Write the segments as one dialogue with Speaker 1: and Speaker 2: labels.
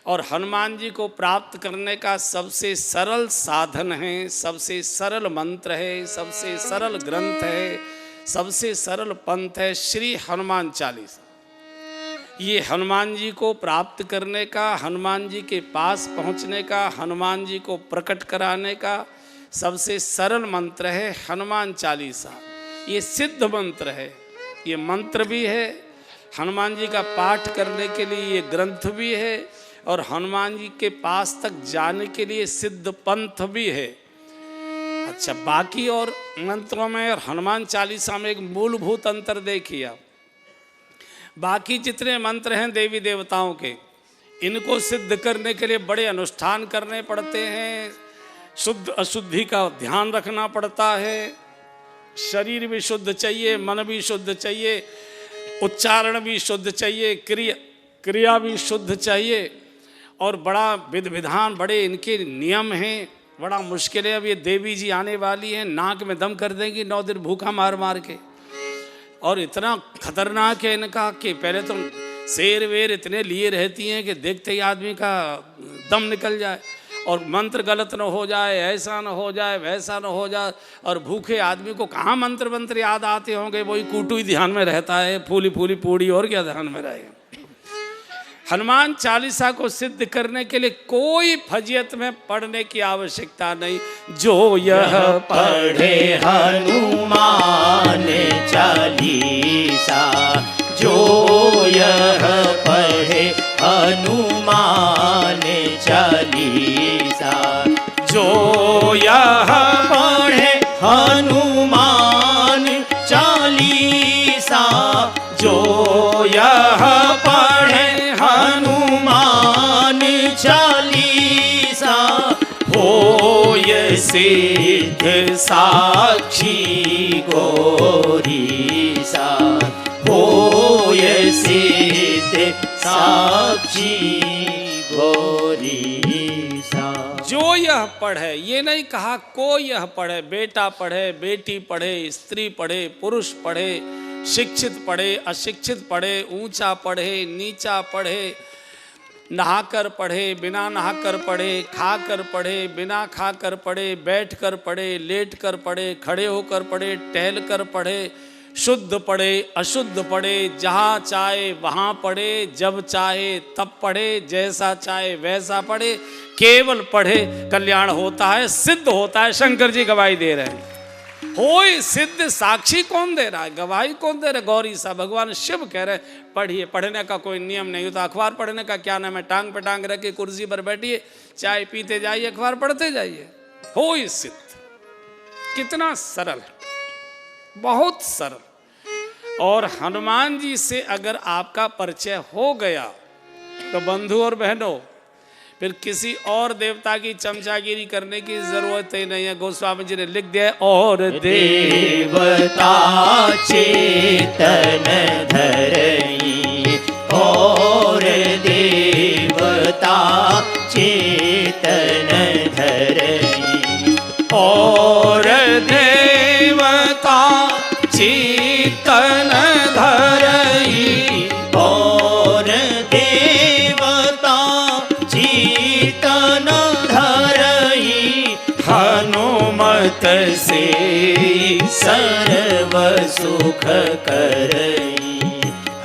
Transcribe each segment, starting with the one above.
Speaker 1: और हनुमान जी को प्राप्त करने का सबसे सरल साधन है, सबसे सरल मंत्र है, सबसे सरल ग्रंथ है, सबसे सरल पंथ है श्री हनुमान चालीसा। ये हनुमान जी को प्राप्त करने का, हनुमान जी के पास पहुंचने का, हनुमान जी को प्रकट कराने का सबसे सरल मंत्र है हनुमान चालीसा। ये सिद्ध मंत्र है, ये मंत्र भी है, हनुमान जी का पाठ करने के लिए ये ग्रंथ भी है, और हनुमान जी के पास तक जाने के लिए सिद्ध पंथ भी है। अच्छा, बाकी और मंत्रों में और हनुमान चालीसा में एक मूलभूत अंतर देखिए आप। बाकी जितने मंत्र हैं देवी देवताओं के, इनको सिद्ध करने के लिए बड़े अनुष्ठान करने पड़ते हैं, शुद्ध अशुद्धि का ध्यान रखना पड़ता है, शरीर भी शुद्ध चाहिए, मन भी शुद्ध चाहिए, उच्चारण भी शुद्ध चाहिए, क्रिया भी शुद्ध चाहिए, और बड़ा विधि विधान, बड़े इनके नियम हैं, बड़ा मुश्किल है। अब ये देवी जी आने वाली हैं, नाक में दम कर देंगी 9 दिन भूखा मार मार के, और इतना खतरनाक है इनका कि पहले तो शेर वेर इतने लिए रहती हैं कि देखते ही आदमी का दम निकल जाए, और मंत्र गलत न हो जाए, ऐसा न हो जाए, वैसा न हो जाए, और भूखे आदमी को कहाँ मंत्र याद आते होंगे, वही कूटू ही ध्यान में रहता है, फूली फूली पूड़ी, और क्या ध्यान में रहेगा। हनुमान चालीसा को सिद्ध करने के लिए कोई फजीयत में पढ़ने की आवश्यकता नहीं। जो यह
Speaker 2: पढ़े हनुमान चालीसा, जो यह पढ़े हनुमान चालीसा,
Speaker 1: जो
Speaker 2: यह पढ़े हनुमान चालीसा, जो यह पढ़े हनुमान चालीसा, होय सिद्ध साक्षी गौरीसा, होय सिद्ध साक्षी गौरीसा।
Speaker 1: जो यह पढ़े, ये नहीं कहा कोई यह पढ़े, बेटा पढ़े, बेटी पढ़े, स्त्री पढ़े, पुरुष पढ़े, शिक्षित पढ़े, अशिक्षित पढ़े, ऊंचा पढ़े, नीचा पढ़े, नहाकर पढ़े, बिना नहाकर पढ़े, खाकर पढ़े, बिना खाकर पढ़े, बैठकर पढ़े, लेटकर पढ़े, खड़े होकर पढ़े, टहलकर पढ़े, शुद्ध पढ़े, अशुद्ध पढ़े, जहाँ चाहे वहाँ पढ़े, जब चाहे तब पढ़े, जैसा चाहे वैसा पढ़े, केवल पढ़े कल्याण होता है, सिद्ध होता है। शंकर जी गवाही दे रहे हैं। होय सिद्ध साक्षी कौन दे रहा है, गवाही कौन दे रहा है? गौरी सा भगवान शिव कह रहे पढ़िए। पढ़ने का कोई नियम नहीं होता, अखबार पढ़ने का क्या नाम है, टांग पे टांग रख के कुर्सी पर बैठिए, चाय पीते जाइए, अखबार पढ़ते जाइए। होय सिद्ध, कितना सरल है, बहुत सरल। और हनुमान जी से अगर आपका परिचय हो गया तो बंधु और बहनों, फिर किसी और देवता की चमचागिरी करने की जरूरत ही नहीं है। गोस्वामी जी ने लिख दिया है, और
Speaker 2: देवता चेतन धरई, और देवता चेतन धरई, और देवता चेतन धरई, और देवता चेतन धरई, हनुमत से सर्व सुख करई,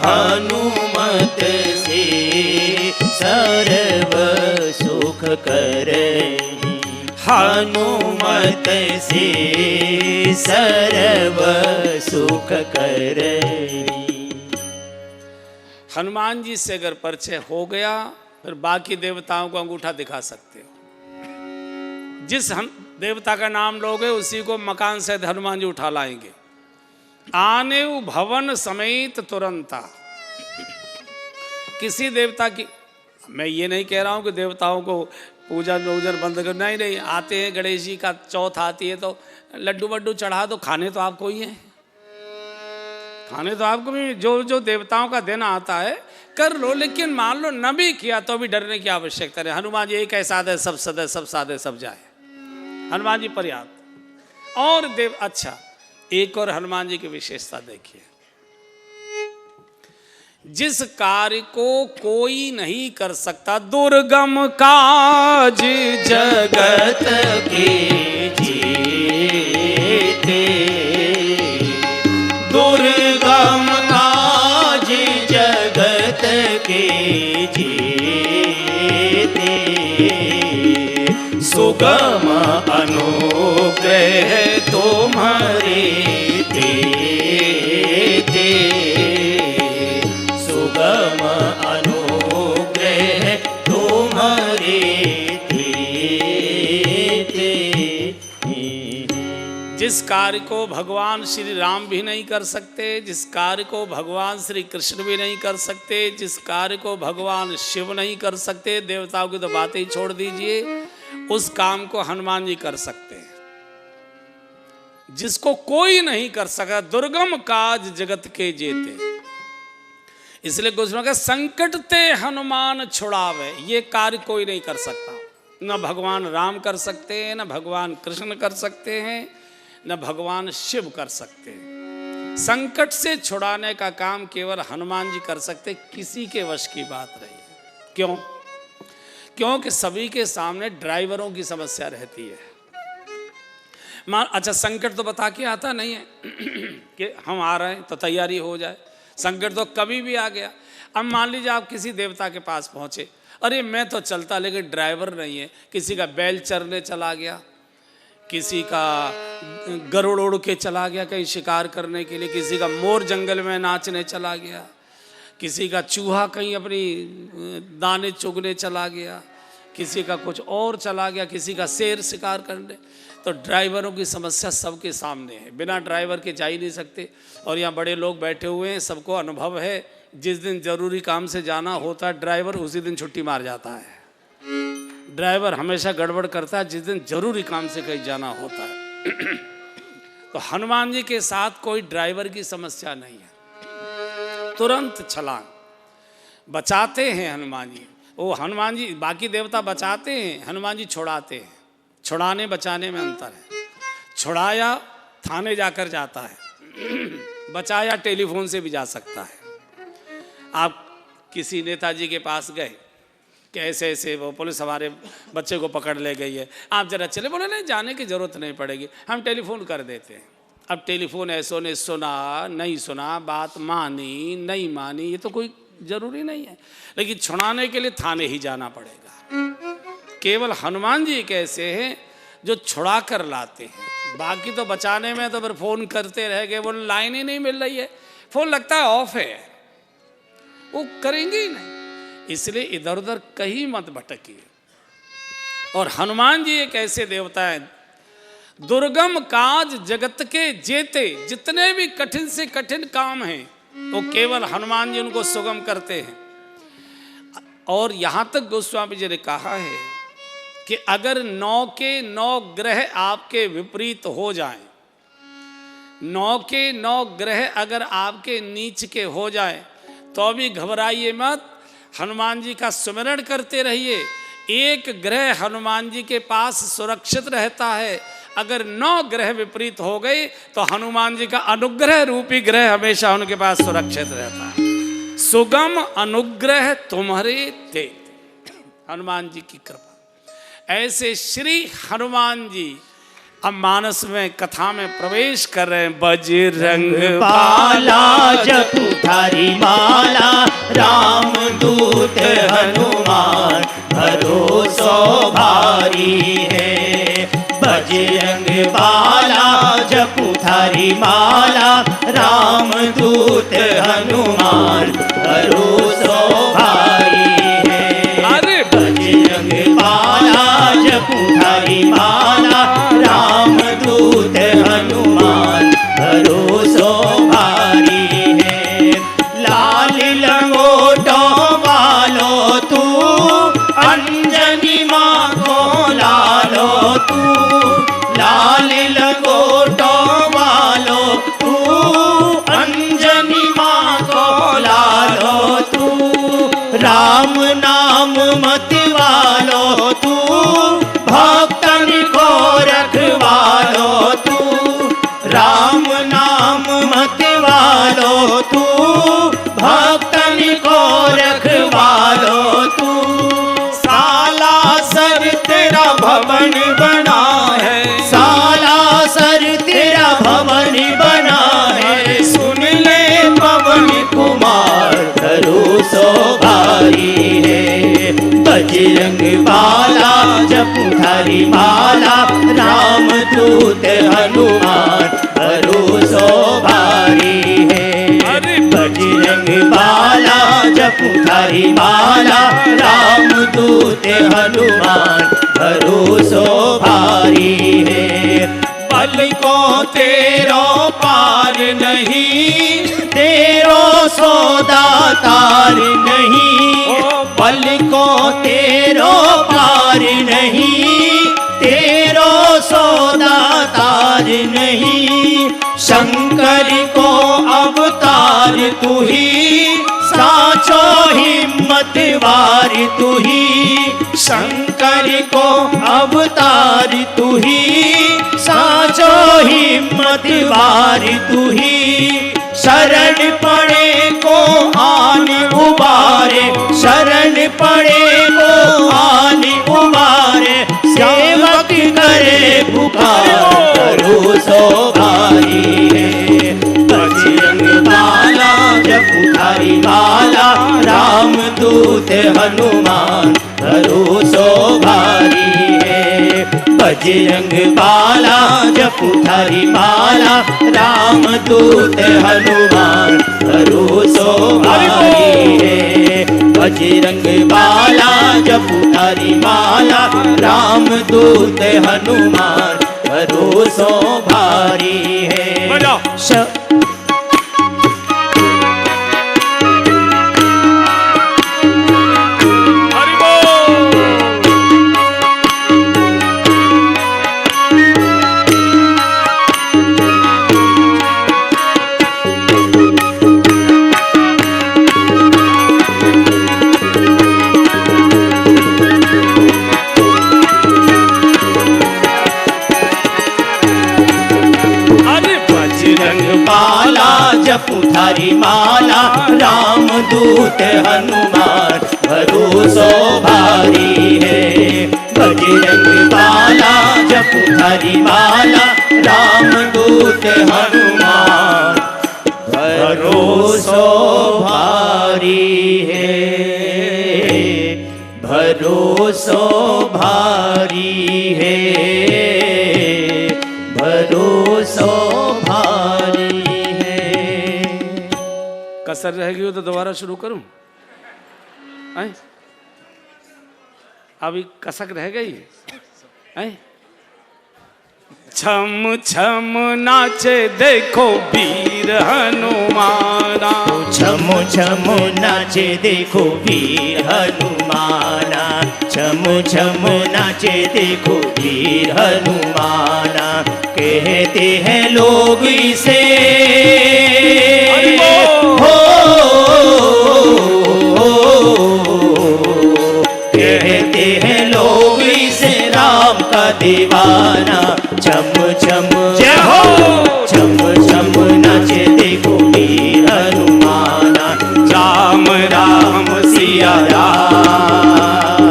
Speaker 2: हनुमत से सर्व सुख करई, हनुमत से सर्व सुख करई।
Speaker 1: हनुमान जी से अगर परिचय हो गया, फिर बाकी देवताओं को अंगूठा दिखा सकते हो। जिस देवता का नाम लोगे उसी को मकान से हनुमान जी उठा लाएंगे। आने भवन समेत तुरंता। किसी देवता की, मैं ये नहीं कह रहा हूँ कि देवताओं को पूजा पूजन बंद कर, नहीं नहीं, आते हैं, गणेश जी का चौथ आती है तो लड्डू वड्डू चढ़ा दो, खाने तो आपको ही हैं, खाने तो आपको भी। जो जो देवताओं का दिन आता है कर लो, लेकिन मान लो न भी किया तो भी डरने की आवश्यकता नहीं। हनुमान जी एक ऐसा है, सब सदे सब सादे सब जाए, हनुमान जी पर्याप्त। और देव, अच्छा एक और हनुमान जी की विशेषता देखिए, जिस कार्य को कोई नहीं कर सकता, दुर्गम काज
Speaker 2: जगत के जेते, दुर्गम काज जगत के जेते, सुगम अनुग्रह तुम्हारे तेते, सुगम अनुग्रह तुम्हारे तेते।
Speaker 1: जिस कार्य को भगवान श्री राम भी नहीं कर सकते, जिस कार्य को भगवान श्री कृष्ण भी नहीं कर सकते, जिस कार्य को भगवान शिव नहीं कर सकते, देवताओं की तो बातें ही छोड़ दीजिए, उस काम को हनुमान जी कर सकते हैं, जिसको कोई नहीं कर सका। दुर्गम काज जगत के जेते, इसलिए गोस्वामी का संकट ते हनुमान छुड़ावे, ये कार्य कोई नहीं कर सकता। न भगवान राम कर सकते हैं, न भगवान कृष्ण कर सकते हैं, न भगवान शिव कर सकते हैं। संकट से छुड़ाने का काम केवल हनुमान जी कर सकते, किसी के वश की बात नहीं। क्यों? क्योंकि सभी के सामने ड्राइवरों की समस्या रहती है। अच्छा, संकट तो बता के आता नहीं है कि हम आ रहे हैं तो तैयारी हो जाए। संकट तो कभी भी आ गया। अब मान लीजिए आप किसी देवता के पास पहुंचे, अरे मैं तो चलता लेकिन ड्राइवर नहीं है। किसी का बैल चरने चला गया, किसी का गरुड़ उड़ के चला गया कहीं शिकार करने के लिए, किसी का मोर जंगल में नाचने चला गया, किसी का चूहा कहीं अपनी दाने चुगने चला गया, किसी का कुछ और चला गया, किसी का शेर शिकार करने। तो ड्राइवरों की समस्या सबके सामने है, बिना ड्राइवर के जा ही नहीं सकते। और यहाँ बड़े लोग बैठे हुए हैं, सबको अनुभव है, जिस दिन जरूरी काम से जाना होता है ड्राइवर उसी दिन छुट्टी मार जाता है। ड्राइवर हमेशा गड़बड़ करता है जिस दिन जरूरी काम से कहीं जाना होता है। तो हनुमान जी के साथ कोई ड्राइवर की समस्या नहीं है, तुरंत छलांग बचाते हैं हनुमान जी। वो हनुमान जी, बाकी देवता बचाते हैं, हनुमान जी छुड़ाते हैं। छुड़ाने बचाने में अंतर है। छुड़ाया थाने जाकर जाता है, बचाया टेलीफोन से भी जा सकता है। आप किसी नेताजी के पास गए कि ऐसे ऐसे वो पुलिस हमारे बच्चे को पकड़ ले गई है, आप जरा चले। बोले नहीं, जाने की जरूरत नहीं पड़ेगी, हम टेलीफोन कर देते हैं। अब टेलीफोन ऐसो ने सुना नहीं सुना, बात मानी नहीं मानी, ये तो कोई जरूरी नहीं है। लेकिन छुड़ाने के लिए थाने ही जाना पड़ेगा। केवल हनुमान जी कैसे हैं जो छुड़ा कर लाते हैं, बाकी तो बचाने में तो फिर फोन करते रह गए, वो लाइन ही नहीं मिल रही है, फोन लगता है ऑफ है, वो करेंगे ही नहीं। इसलिए इधर उधर कहीं मत भटकिए। और हनुमान जी एक ऐसे देवता है, दुर्गम काज जगत के जेते, जितने भी कठिन से कठिन काम हैं वो केवल हनुमान जी उनको सुगम करते हैं। और यहाँ तक गोस्वामी जी ने कहा है कि अगर 9 के 9 ग्रह आपके विपरीत हो जाएं, 9 के 9 ग्रह अगर आपके नीच के हो जाएं, तो भी घबराइए मत, हनुमान जी का स्मरण करते रहिए। एक ग्रह हनुमान जी के पास सुरक्षित रहता है। अगर 9 ग्रह विपरीत हो गए तो हनुमान जी का अनुग्रह रूपी ग्रह हमेशा उनके पास सुरक्षित रहता है। सुगम अनुग्रह तुम्हारे ते, हनुमान जी की कृपा। ऐसे श्री हनुमान जी अब मानस में कथा में प्रवेश कर रहे हैं। बजरंग
Speaker 2: बाला जपु थारी माला, राम दूत हनुमान भरोसो भारी है। बजरंग बाला जपु थारी माला, राम दूत हनुमान भरोसो भारी है।
Speaker 1: अरे
Speaker 2: बजरंग बाला जपु थारी माला, राम दूत हनुमान भरोसो भारी है। लाल लंगोटो वालो तू, अंजनी माँ को लालो तू। लाल लंगोटो वालो तू, अंजनी माँ को लालो तू। राम नाम मत वालो तू, भक्तन को रखवालो तू। राम नाम मत वालो तू, भक्तन बजरंग बाला जपू थारी माला, राम दूत हनुमान भरोसो भारी है। बजरंग बाला जपू थारी माला, राम दूत हनुमान भरोसो भारी है। बल को तेरो पार नहीं, तेरो सौदा तार नहीं। बल को तेरो पार नहीं, तेरो सौदा तार नहीं। शंकर को अवतार तू ही, साचो हिम्मत वार तू ही। शंकर को अवतार तू ही, साचो हिम्मत वार तू ही। शरण पड़े को आन उबारे, शरण पड़े को आन उबारे। सेवक करे पुकार, भरोसो भारी है। बजरंग बाला जपू थारी माला, राम दूत हनुमान भरोसो भारी है। बजरंग बाला जपू थारी माला, राम दूत हनुमान भरोसो भारी है। बजरंग बाला जपू थारी माला, राम दूत हनुमान भरोसो भारी है। जपू थारी माला, राम दूत हनुमान भरोसो भारी है। बजरंग बाला जपू थारी माला, राम दूत हनुमान भरोसो भारी है। भरोसो भारी है, भरोसो भारी।
Speaker 1: कसर रह गई हो तो दोबारा शुरू करूं? अभी कसक रह गई है। छम छम नाचे देखो वीर हनुमाना,
Speaker 2: छम छम नाचे देखो वीर हनुमाना। छम छम नाचे देखो वीर हनुमाना। कहते हैं लोग इसे कहते हैं लोग इसे राम का दीवाना। छम छम जय हो, छम छम नाचे देखो वीर हनुमाना। राम राम सिया राम,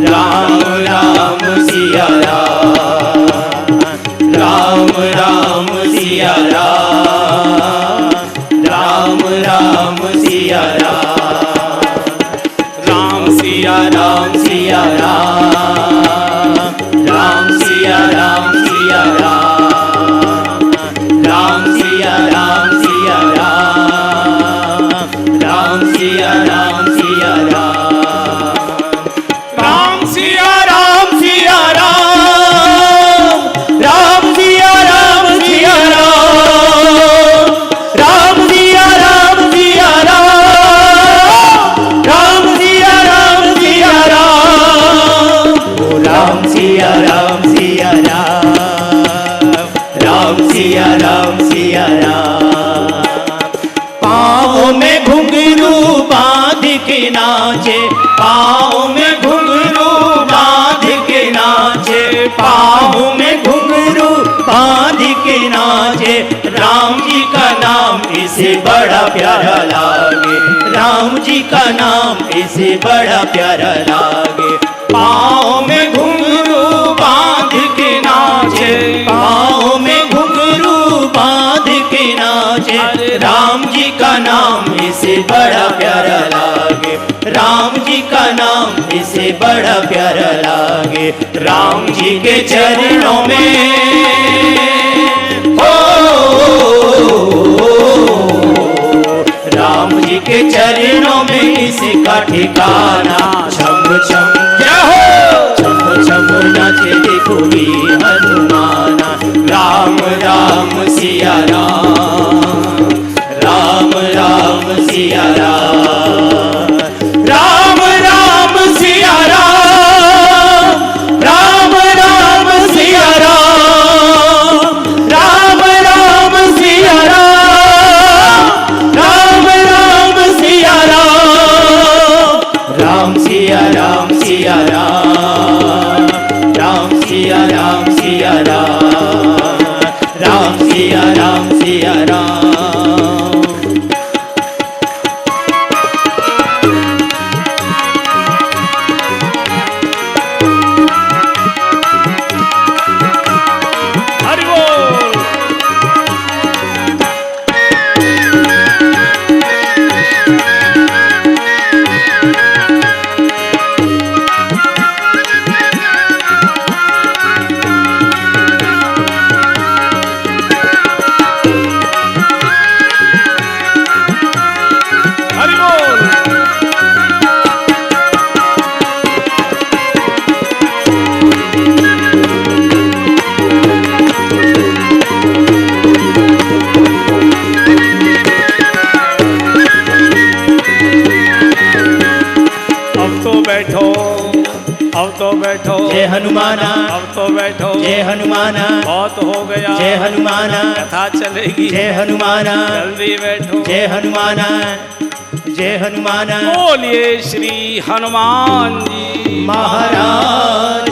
Speaker 2: राम राम सिया राम, राम राम सिया राम, राम राम सिया राम। राम सिया राम सिया राम, राम सिया राम सिया राम, राम सिया राम सिया राम, राम सिया राम सिया राम। राम सिया राम सिया राम, राम सिया राम सिया राम, राम सिया राम सिया राम, राम सिया राम सिया राम। ओ राम सिया राम सिया राम, राम सिया राम सिया राम। पाँव में घुंघरू बांध के नाचे, पाँव में घुंघरू बांध के नाचे, पाँव में घुंघरू बांध के नाचे। राम जी का नाम इसे बड़ा प्यारा लागे, राम जी का नाम इसे बड़ा प्यारा लागे। पाँव में घुंघरू बांध के नाचे, पाँव में घुंघरू बांध के नाचे। राम जी का नाम इसे बड़ा प्यारा लागे, राम जी का नाम इसे बड़ा प्यारा लागे। राम जी के चरणों में हो, राम जी के चरणों में इसका ठिकाना। छम छम जय हो, छम छम नाचे देखो भी हनुमाना। राम राम सिया राम, राम राम सिया राम, राम राम सिया राम, राम राम सिया राम, राम राम सिया राम, राम राम सिया राम, राम सिया राम सिया राम, राम सिया राम सिया राम, राम सिया राम सिया राम।
Speaker 1: हरि बोल। हरि बोल। अब तो बैठो, अब तो बैठो,
Speaker 2: जय हनुमाना,
Speaker 1: अब तो बैठो,
Speaker 2: जय हनुमाना,
Speaker 1: बहुत हो गया,
Speaker 2: जय हनुमाना,
Speaker 1: कथा चलेगी,
Speaker 2: जय हनुमाना,
Speaker 1: जल्दी बैठो।
Speaker 2: जय हनुमाना, जय हनुमाना।
Speaker 1: बोलिए श्री हनुमान जी
Speaker 2: महाराज